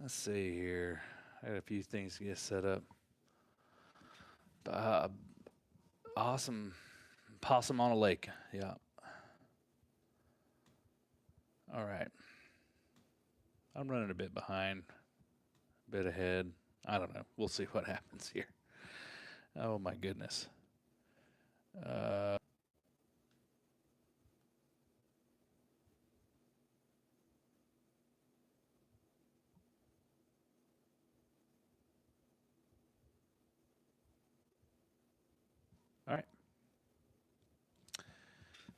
Let's see here. I got a few things to get set up. Awesome. Possum on a lake. Yeah. All right. I'm running a bit behind, a bit ahead. I don't know. We'll see what happens here. Oh, my goodness. All right.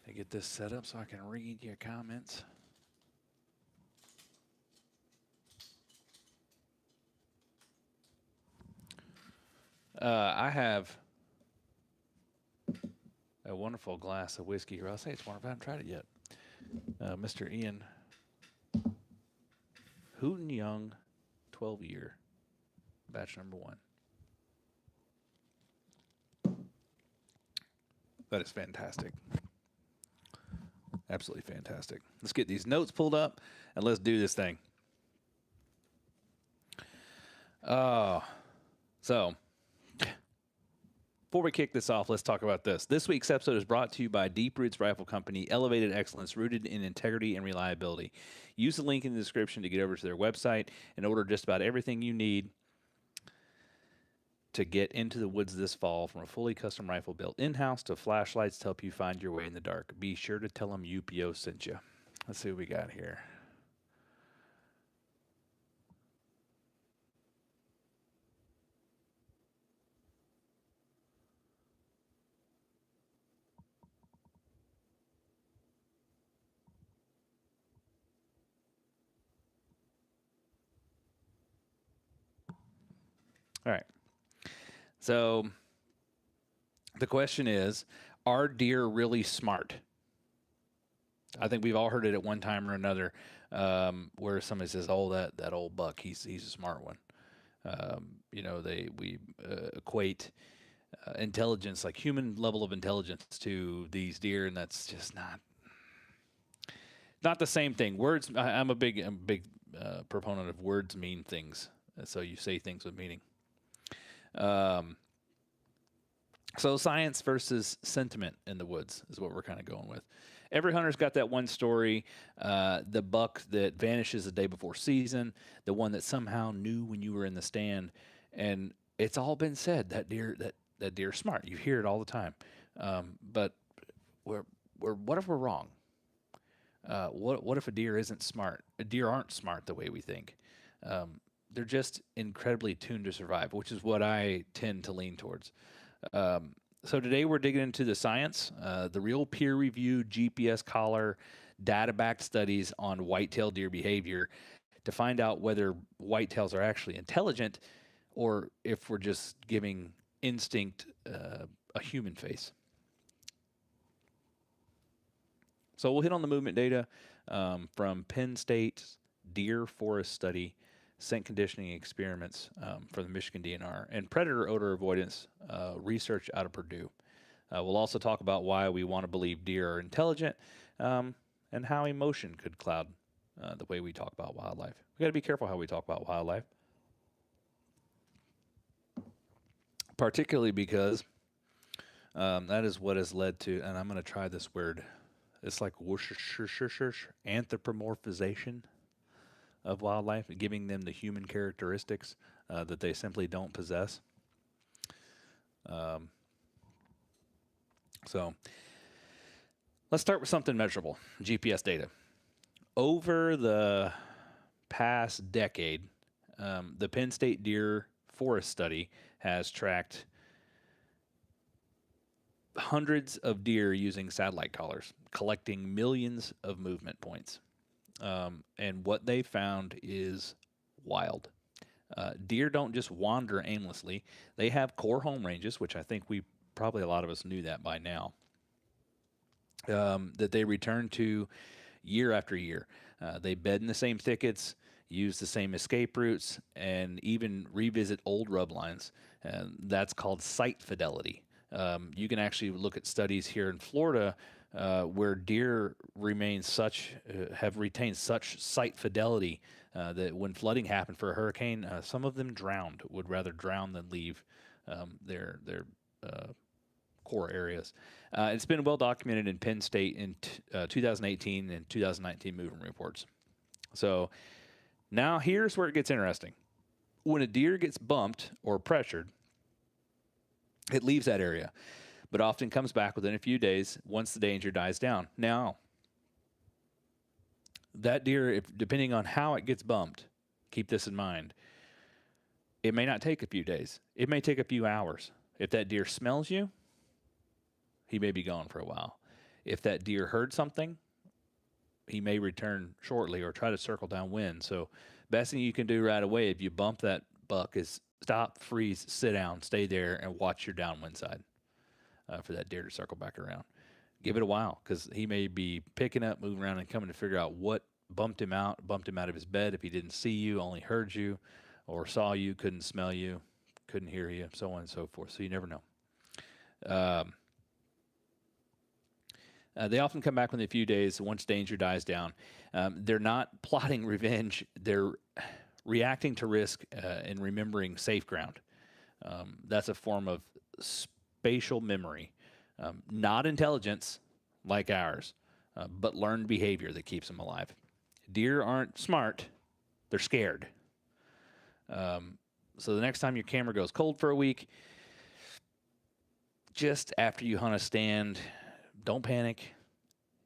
I get this set up so I can read your comments. I have a wonderful glass of whiskey here. I'll say it's wonderful. I haven't tried it yet. Mr. Ian Hooten Young, 12-year, batch number 1. That is fantastic. Absolutely fantastic. Let's get these notes pulled up and let's do this thing. So before we kick this off, let's talk about this. This week's episode is brought to you by Deep Roots Rifle Company, elevated excellence rooted in integrity and reliability. Use the link in the description to get over to their website and order just about everything you need to get into the woods this fall, from a fully custom rifle built in-house to flashlights to help you find your way in the dark. Be sure to tell them UPO sent you. Let's see what we got here. All right. So the question is, are deer really smart? I think we've all heard it at one time or another, where somebody says, "Oh, that old buck, he's a smart one." You know, we equate intelligence, like human level of intelligence, to these deer, and that's just not the same thing. Words. I'm a big proponent of words mean things, so you say things with meaning. So science versus sentiment in the woods is what we're kind of going with. Every hunter's got that one story, the buck that vanishes the day before season, the one that somehow knew when you were in the stand, and it's all been said, that deer's smart. You hear it all the time. But what if we're wrong? What if a deer isn't smart? A deer aren't smart the way we think. They're just incredibly tuned to survive, which is what I tend to lean towards. So today we're digging into the science, the real peer-reviewed GPS collar, data-backed studies on whitetail deer behavior to find out whether whitetails are actually intelligent or if we're just giving instinct a human face. So we'll hit on the movement data from Penn State's deer forest study, scent conditioning experiments for the Michigan DNR, and predator odor avoidance research out of Purdue. We'll also talk about why we want to believe deer are intelligent and how emotion could cloud the way we talk about wildlife. We got to be careful how we talk about wildlife, particularly because that is what has led to, and I'm going to try this word, it's like anthropomorphization of wildlife, giving them the human characteristics that they simply don't possess. So let's start with something measurable, GPS data. Over the past decade, the Penn State Deer Forest Study has tracked hundreds of deer using satellite collars, collecting millions of movement points. And what they found is wild. Deer don't just wander aimlessly. They have core home ranges, which I think probably a lot of us knew that by now, that they return to year after year. They bed in the same thickets, use the same escape routes, and even revisit old rub lines. That's called site fidelity. You can actually look at studies here in Florida where deer have retained such sight fidelity that when flooding happened for a hurricane, some of them drowned. Would rather drown than leave their core areas. It's been well documented in Penn State in 2018 and 2019 movement reports. So now here's where it gets interesting. When a deer gets bumped or pressured, it leaves that area, but often comes back within a few days once the danger dies down. Now, that deer, depending on how it gets bumped, keep this in mind, it may not take a few days. It may take a few hours. If that deer smells you, he may be gone for a while. If that deer heard something, he may return shortly or try to circle downwind. So best thing you can do right away if you bump that buck is stop, freeze, sit down, stay there, and watch your downwind side for that deer to circle back around. Give it a while because he may be picking up, moving around, and coming to figure out what bumped him out of his bed if he didn't see you, only heard you, or saw you, couldn't smell you, couldn't hear you, so on and so forth. So you never know. They often come back within a few days once danger dies down. They're not plotting revenge. They're reacting to risk and remembering safe ground. That's a form of spatial memory, not intelligence like ours, but learned behavior that keeps them alive. Deer aren't smart. They're scared. So the next time your camera goes cold for a week, just after you hunt a stand, don't panic.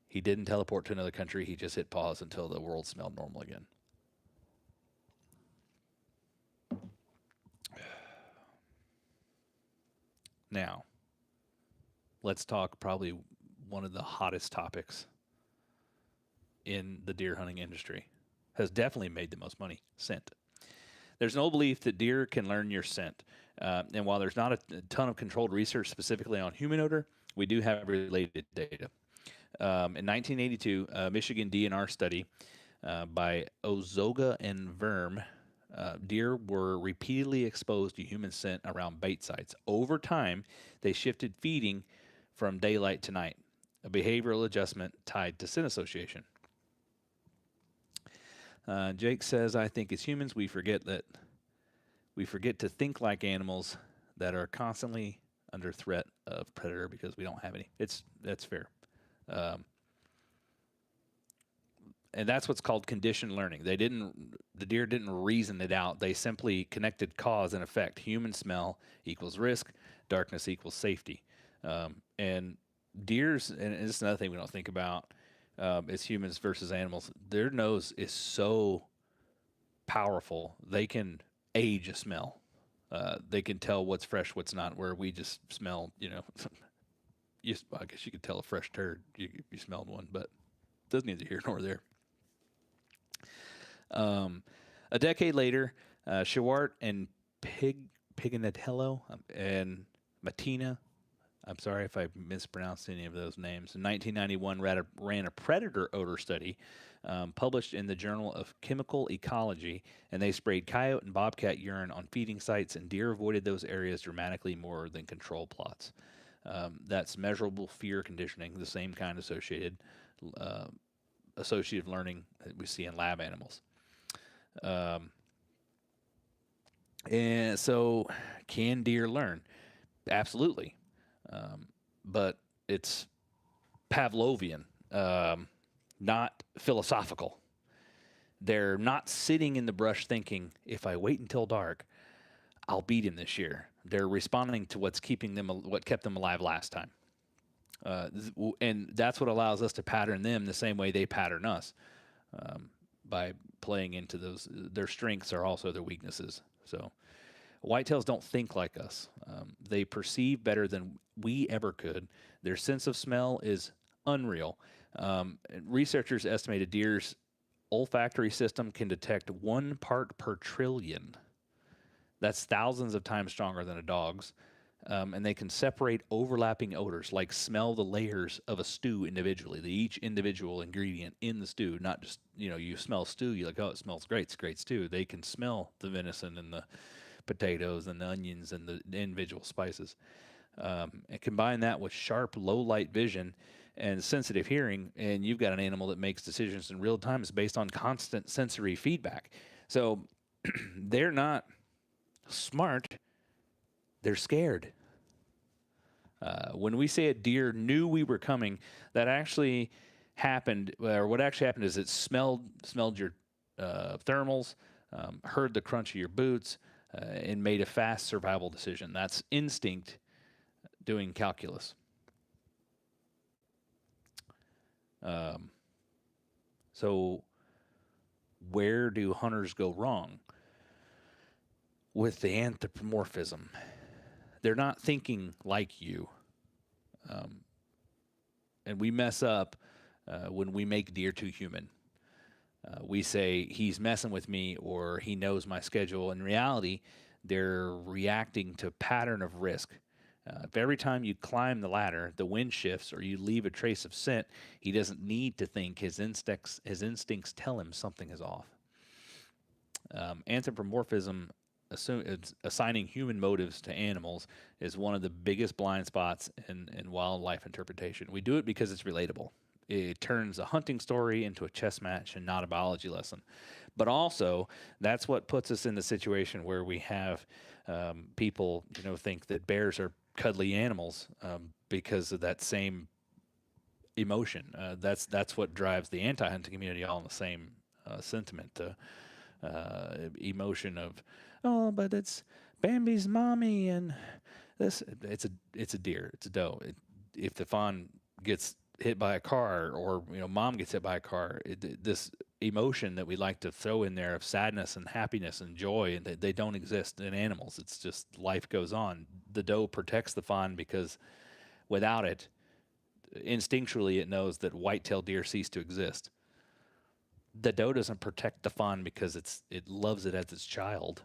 He didn't teleport to another country. He just hit pause until the world smelled normal again. Now, let's talk probably one of the hottest topics in the deer hunting industry. Has definitely made the most money, scent. There's no belief that deer can learn your scent. And while there's not a ton of controlled research specifically on human odor, we do have related data. In 1982, a Michigan DNR study by Ozoga and Verme, deer were repeatedly exposed to human scent around bait sites. Over time, they shifted feeding from daylight to night, a behavioral adjustment tied to scent association. Jake says, I think as humans, we forget to think like animals that are constantly under threat of predator because we don't have any. That's fair. And that's what's called conditioned learning. The deer didn't reason it out. They simply connected cause and effect. Human smell equals risk. Darkness equals safety. And deers, and this is another thing we don't think about as humans versus animals, their nose is so powerful. They can age a smell. They can tell what's fresh, what's not, where we just smell, I guess you could tell a fresh turd if you smelled one, but that's neither here nor there. A decade later, Swihart and Pignatello and Mattina, I'm sorry if I mispronounced any of those names, in 1991 ran a predator odor study published in the Journal of Chemical Ecology, and they sprayed coyote and bobcat urine on feeding sites, and deer avoided those areas dramatically more than control plots. That's measurable fear conditioning, the same kind of associative learning that we see in lab animals. And so, can deer learn? Absolutely. But it's Pavlovian, not philosophical. They're not sitting in the brush thinking, if I wait until dark, I'll beat him this year. They're responding to what kept them alive last time. And that's what allows us to pattern them the same way they pattern us, by playing into those. Their strengths are also their weaknesses. So whitetails don't think like us. They perceive better than we ever could. Their sense of smell is unreal. Researchers estimate a deer's olfactory system can detect 1 part per trillion. That's thousands of times stronger than a dog's. And they can separate overlapping odors, like smell the layers of a stew individually, each individual ingredient in the stew, not just, you smell stew, you're like, oh, it smells great, it's great stew. They can smell the venison and the potatoes and the onions and the individual spices. And combine that with sharp, low light vision and sensitive hearing, and you've got an animal that makes decisions in real time. It's based on constant sensory feedback. So they're not smart, they're scared. When we say a deer knew we were coming, that actually happened, or what actually happened is it smelled your thermals, heard the crunch of your boots, and made a fast survival decision. That's instinct doing calculus. So where do hunters go wrong? With the anthropomorphism. They're not thinking like you. And we mess up when we make deer too human. We say he's messing with me or he knows my schedule. In reality, they're reacting to pattern of risk. If every time you climb the ladder, the wind shifts or you leave a trace of scent, he doesn't need to think. His instincts tell him something is off. Anthropomorphism, assigning human motives to animals, is one of the biggest blind spots in wildlife interpretation. We do it because it's relatable. It turns a hunting story into a chess match and not a biology lesson. But also, that's what puts us in the situation where we have people, think that bears are cuddly animals because of that same emotion. That's what drives the anti-hunting community all in the same sentiment, emotion of, oh, but it's Bambi's mommy and this. It's a deer. It's a doe. If the fawn gets hit by a car or mom gets hit by a car, this emotion that we like to throw in there of sadness and happiness and joy, and they don't exist in animals. It's just life goes on. The doe protects the fawn because without it, instinctually it knows that whitetail deer cease to exist. The doe doesn't protect the fawn because it loves it as its child.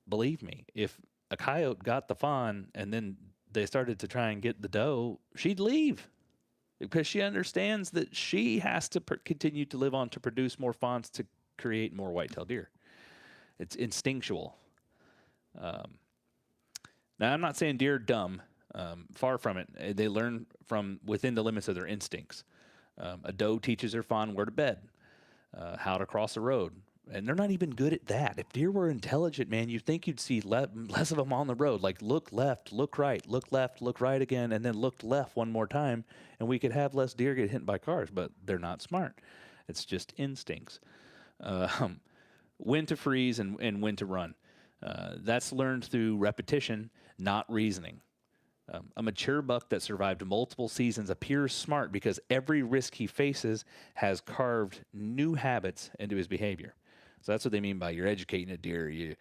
Believe me, if a coyote got the fawn and then they started to try and get the doe, she'd leave. Because she understands that she has to continue to live on to produce more fawns to create more whitetail deer. It's instinctual. Now, I'm not saying deer are dumb. Far from it. They learn from within the limits of their instincts. A doe teaches her fawn where to bed, how to cross a road. And they're not even good at that. If deer were intelligent, man, you'd think you'd see less of them on the road. Like look left, look right, look left, look right again, and then look left one more time, and we could have less deer get hit by cars. But they're not smart. It's just instincts. When to freeze and when to run. That's learned through repetition, not reasoning. A mature buck that survived multiple seasons appears smart because every risk he faces has carved new habits into his behavior. So that's what they mean by you're educating a deer.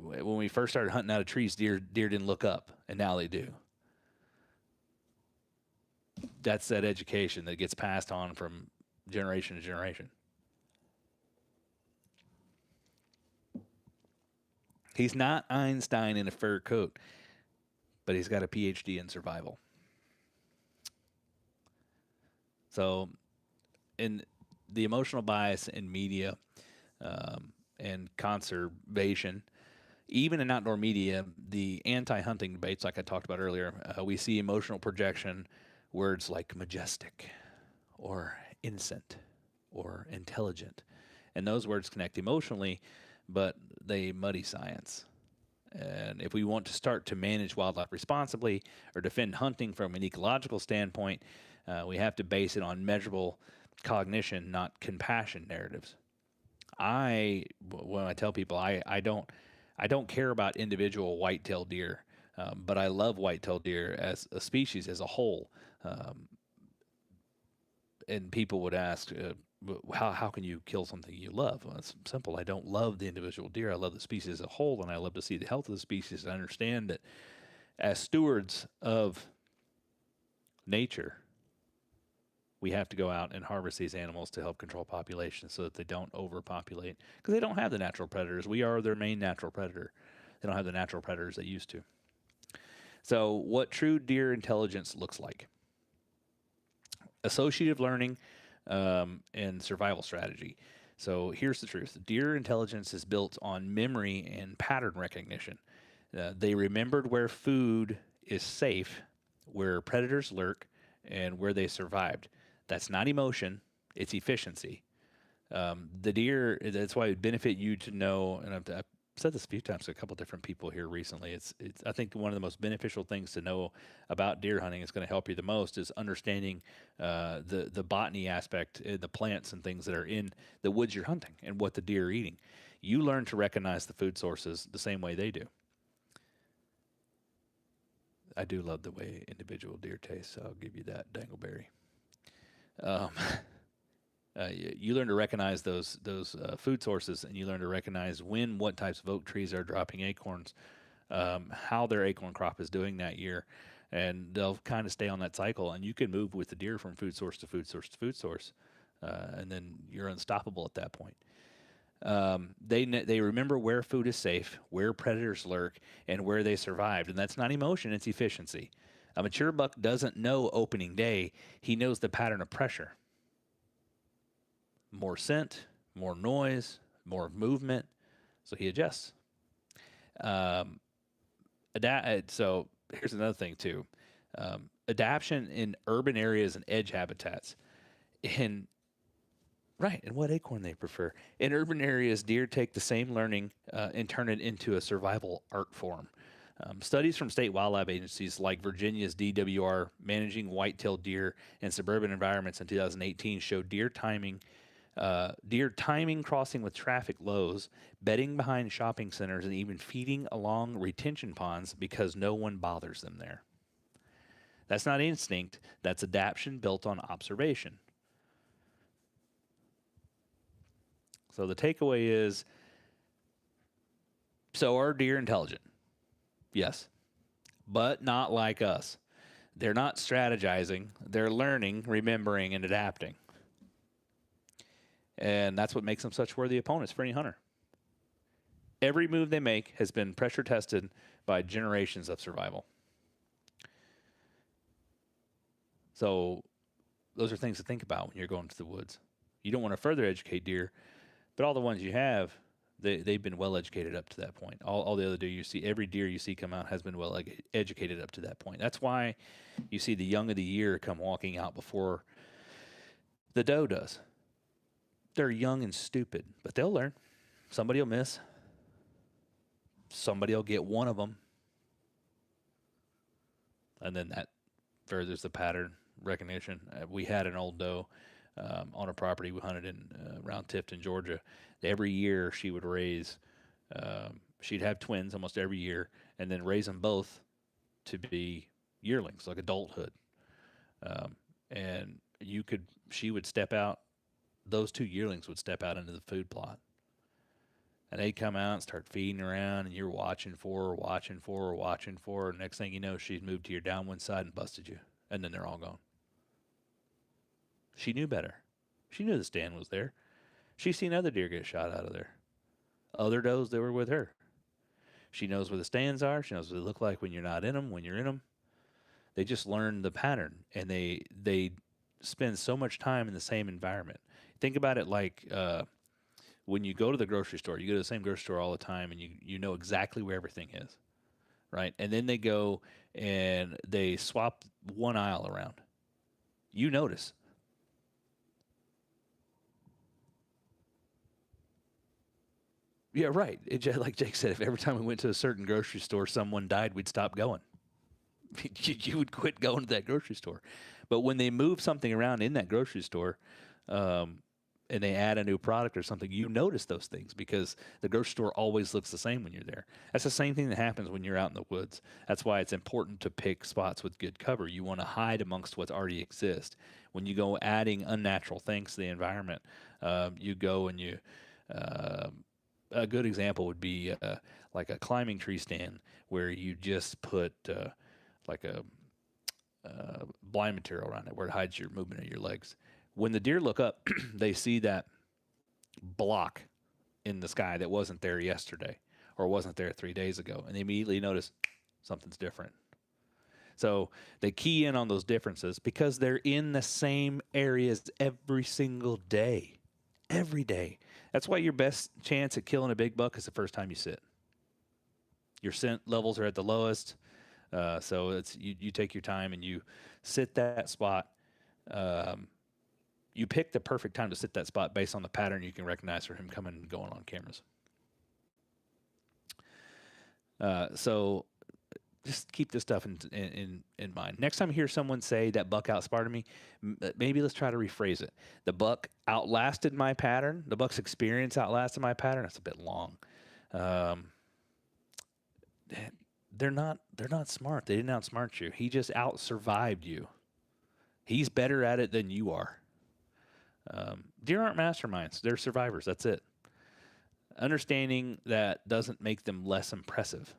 When we first started hunting out of trees, deer didn't look up, and now they do. That's that education that gets passed on from generation to generation. He's not Einstein in a fur coat, but he's got a PhD in survival. So, in the emotional bias in media and conservation, even in outdoor media, the anti-hunting debates, like I talked about earlier, we see emotional projection, words like majestic or innocent or intelligent. And those words connect emotionally, but they muddy science. And if we want to start to manage wildlife responsibly or defend hunting from an ecological standpoint, we have to base it on measurable cognition, not compassion narratives. When I tell people, I don't care about individual whitetail deer, but I love whitetail deer as a species as a whole. And people would ask, how can you kill something you love? Well, it's simple. I don't love the individual deer. I love the species as a whole, and I love to see the health of the species. I understand that as stewards of nature, we have to go out and harvest these animals to help control populations so that they don't overpopulate, because they don't have the natural predators. We are their main natural predator. They don't have the natural predators they used to. So what true deer intelligence looks like. Associative learning and survival strategy. So here's the truth. Deer intelligence is built on memory and pattern recognition. They remembered where food is safe, where predators lurk, and where they survived. That's not emotion, it's efficiency. The deer, that's why it would benefit you to know, and I've said this a few times to a couple different people here recently. It's I think one of the most beneficial things to know about deer hunting is going to help you the most is understanding the botany aspect, the plants and things that are in the woods you're hunting and what the deer are eating. You learn to recognize the food sources the same way they do. I do love the way individual deer taste, so I'll give you that, Dangleberry. Um, you learn to recognize those food sources, and you learn to recognize what types of oak trees are dropping acorns, how their acorn crop is doing that year, and they'll kind of stay on that cycle. And you can move with the deer from food source to food source to food source, and then you're unstoppable at that point. They remember where food is safe, where predators lurk, and where they survived, and that's not emotion; it's efficiency. A mature buck doesn't know opening day; he knows the pattern of pressure. More scent, more noise, more movement, so he adjusts. Um, so here's another thing too: adaptation in urban areas and edge habitats. In Right, and what acorn they prefer. In urban areas, deer take the same learning and turn it into a survival art form. Studies from state wildlife agencies like Virginia's DWR managing whitetail deer in suburban environments in 2018 showed deer timing crossing with traffic lows, bedding behind shopping centers, and even feeding along retention ponds because no one bothers them there. That's not instinct, that's adaptation built on observation. So the takeaway is, so are deer intelligent? Yes, but not like us. They're not strategizing, they're learning, remembering, and adapting. And that's what makes them such worthy opponents for any hunter. Every move they make has been pressure tested by generations of survival. So those are things to think about when you're going to the woods. You don't want to further educate deer, but all the ones you have, they've been well educated up to that point. All the other deer you see, every deer you see come out has been well educated up to that point. That's why you see the young of the year come walking out before the doe does. They're young and stupid, but they'll learn. Somebody will miss. Somebody will get one of them. And then that furthers the pattern recognition. We had an old doe on a property we hunted in around Tifton, Georgia. Every year she would raise, she'd have twins almost every year, and then raise them both to be yearlings, like adulthood. And she would step out, those two yearlings would step out into the food plot. And they'd come out and start feeding around, and you're watching for her, watching for her, watching for her. Next thing you know, she's moved to your downwind side and busted you, and then they're all gone. She knew better. She knew the stand was there. She's seen other deer get shot out of there. Other does that were with her. She knows where the stands are. She knows what they look like when you're not in them, when you're in them. They just learn the pattern, and they spend so much time in the same environment. Think about it like when you go to the grocery store. You go to the same grocery store all the time, and you know exactly where everything is, right? And then they go and they swap one aisle around. You notice. Yeah, right. Like Jake said, if every time we went to a certain grocery store, someone died, we'd stop going. You would quit going to that grocery store. But when they move something around in that grocery store, and they add a new product or something, you notice those things because the grocery store always looks the same when you're there. That's the same thing that happens when you're out in the woods. That's why it's important to pick spots with good cover. You want to hide amongst what already exists. When you go adding unnatural things to the environment, you go and you... a good example would be like a climbing tree stand where you just put like a blind material around it where it hides your movement of your legs. When the deer look up, they see that block in the sky that wasn't there yesterday or wasn't there 3 days ago, and they immediately notice something's different. So they key in on those differences because they're in the same areas every single day. Every day. That's why your best chance at killing a big buck is the first time you sit. Your scent levels are at the lowest. So it's you take your time and you sit that spot. You pick the perfect time to sit that spot based on the pattern you can recognize for him coming and going on cameras. So just keep this stuff in mind. Next time you hear someone say that buck outsmarted me, maybe let's try to rephrase it. The buck outlasted my pattern. The buck's experience outlasted my pattern. That's a bit long. They're not smart. They didn't outsmart you. He just out-survived you. He's better at it than you are. Deer aren't masterminds. They're survivors. That's it. Understanding that doesn't make them less impressive.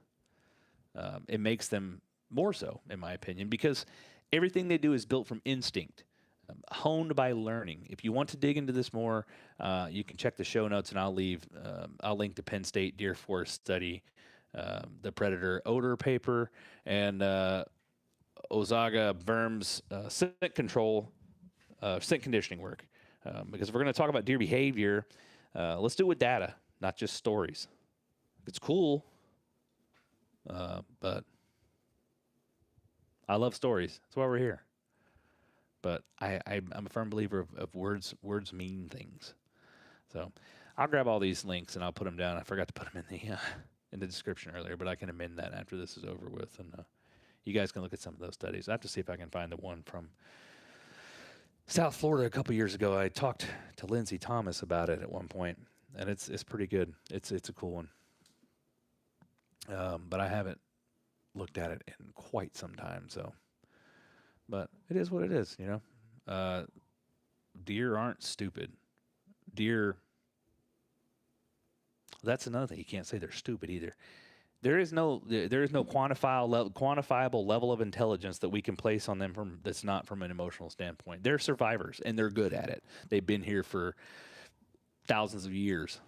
It makes them more so, in my opinion, because everything they do is built from instinct, honed by learning. If you want to dig into this more, you can check the show notes, and I'll link the Penn State Deer Forest study, the predator odor paper, and Ozoga Verme's scent control, scent conditioning work. Because if we're going to talk about deer behavior, let's do it with data, not just stories. It's cool. But I love stories. That's why we're here. But I'm a firm believer of words. Words mean things. So I'll grab all these links and I'll put them down. I forgot to put them in the description earlier, but I can amend that after this is over with. And you guys can look at some of those studies. I have to see if I can find the one from South Florida a couple years ago. I talked to Lindsey Thomas about it at one point, and it's pretty good. It's a cool one. But I haven't looked at it in quite some time. So, but it is what it is, you know. Deer aren't stupid. Deer. That's another thing. You can't say they're stupid either. There is no quantifiable level of intelligence that we can place on them that's not from an emotional standpoint. They're survivors and they're good at it. They've been here for thousands of years.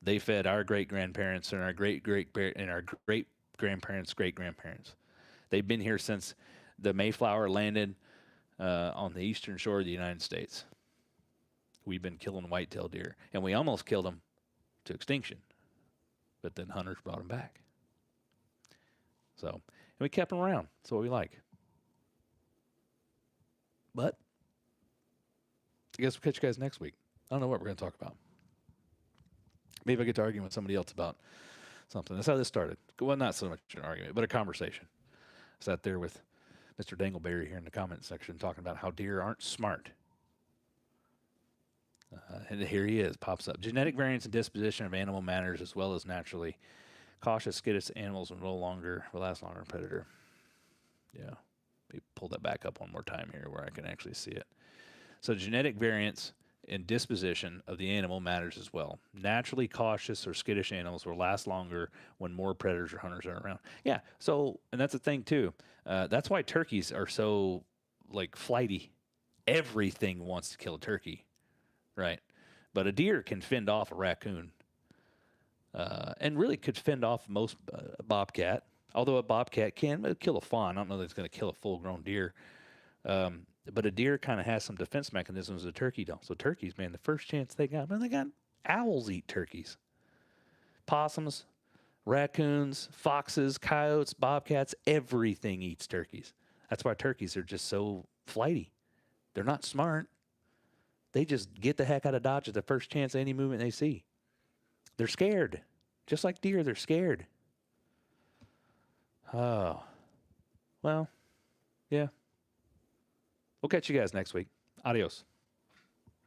They fed our great-grandparents and our great-grandparents' great-grandparents. They've been here since the Mayflower landed on the eastern shore of the United States. We've been killing whitetail deer, and we almost killed them to extinction, but then hunters brought them back. So, and we kept them around. That's what we like. But I guess we'll catch you guys next week. I don't know what we're going to talk about. Maybe I get to argue with somebody else about something. That's how this started. Well, not so much an argument, but a conversation. I sat there with Mr. Dangleberry here in the comment section talking about how deer aren't smart. And here he is, pops up. Genetic variance and disposition of animal matters as well as naturally cautious, skittish animals will last longer than predator. Yeah. Let me pull that back up one more time here where I can actually see it. So genetic variance and disposition of the animal matters as well. Naturally cautious or skittish animals will last longer when more predators or hunters are around. Yeah, so, and that's the thing too. That's why turkeys are so, flighty. Everything wants to kill a turkey, right? But a deer can fend off a raccoon. And really could fend off most bobcat. Although a bobcat can kill a fawn. I don't know that it's going to kill a full-grown deer. But a deer kind of has some defense mechanisms a turkey don't. So turkeys, man, the first chance they got, owls eat turkeys. Possums, raccoons, foxes, coyotes, bobcats, everything eats turkeys. That's why turkeys are just so flighty. They're not smart. They just get the heck out of Dodge at the first chance of any movement they see. They're scared. Just like deer, they're scared. Oh. Well, yeah. We'll catch you guys next week. Adios.